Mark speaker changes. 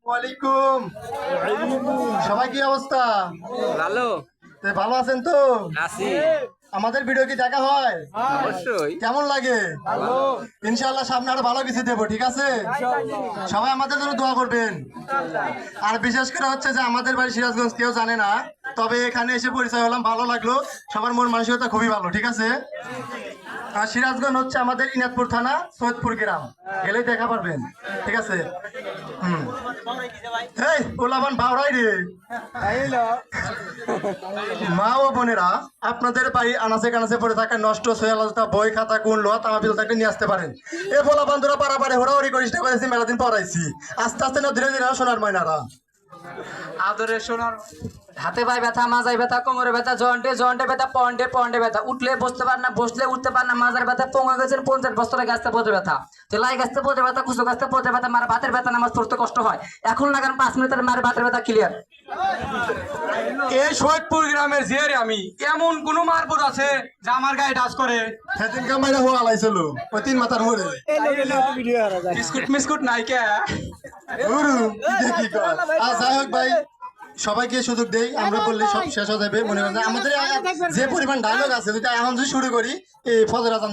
Speaker 1: ওয়ালাইকুম। সবাই কি অবস্থা?
Speaker 2: ভালো
Speaker 1: ভালো আছেন তো?
Speaker 2: আছি।
Speaker 1: আমাদের ভিডিও কি দেখা হয়?
Speaker 2: অবশ্যই।
Speaker 1: কেমন লাগে? ইনশাআল্লাহ সামনে আরো ভালো কিছু দেবো, ঠিক আছে? সবাই আমাদের জন্য দোয়া করবেন। আর বিশেষ করে হচ্ছে যে আমাদের বাড়ি সিরাজগঞ্জ কেউ জানে না, তবে এখানে এসে পরিচয় হলাম, ভালো লাগলো। সবার মন মানসিকতা খুবই ভালো, ঠিক আছে? আর সিরাজগঞ্জ হচ্ছে আমাদের ইনাদপুর থানা, সৈয়দপুর গ্রাম, গেলেই দেখা পারবেন, ঠিক আছে? এই ওলাবান বাউরাই রে। মা ও বোনেরা, আপনাদের বাড়ি আনাচে কানাচে পড়ে থাকা নষ্ট সোয়ালতা বই খাতা কোন লোহা তামা পিতল থাকলে নিয়ে আসতে পারেন। এ বলা বান্ধবরা পাড়াপাড়ি হোড়াহড়ি করিস না করেছি, মেলাদিন পড়াইছি। আস্তে আস্তে না ধীরে ধীরে সোনার ময়নারা।
Speaker 2: আদরে শোনার হাতে পায়ে ব্যথা, মাজায় ব্যথা, কোমরে ব্যথা, জয়েন্টে জয়েন্টে ব্যথা, পয়েন্টে পয়েন্টে ব্যথা, উঠলে বসতে পার না, বসলে উঠতে পার না, মাজার ব্যথা, পঙ্গা গেছেন 50 বছরে গাছতে পচে ব্যথা, তেলাই গাছতে পচে ব্যথা, কুসো গাছতে পচে ব্যথা, মার ভাতের ব্যথা, নামাজ পড়তে কষ্ট হয়, এখন লাগান 5 মিনিটের মার ভাতের ব্যথা ক্লিয়ার।
Speaker 3: এই সৈয়দপুর গ্রামের জিয়ারে আমি এমন কোন মারপুর আছে যা আমার গায়ে ডাস করে?
Speaker 1: সেদিন কামাইরা হওয়া আলাইছিল ওই 3 মাথার মোড়ে।
Speaker 3: বিস্কুট মিস্কুট নাই কে?
Speaker 1: গুরু দেখি কর। আর যাই হোক ভাই, সবাইকে সুযোগ দেই, আমরা বললে সব শেষ হয়ে যাবে। মনে করেন আমাদের যে পরিমাণ ডায়লগ আছে, যদি এখন যদি শুরু করি এই ফজর আজান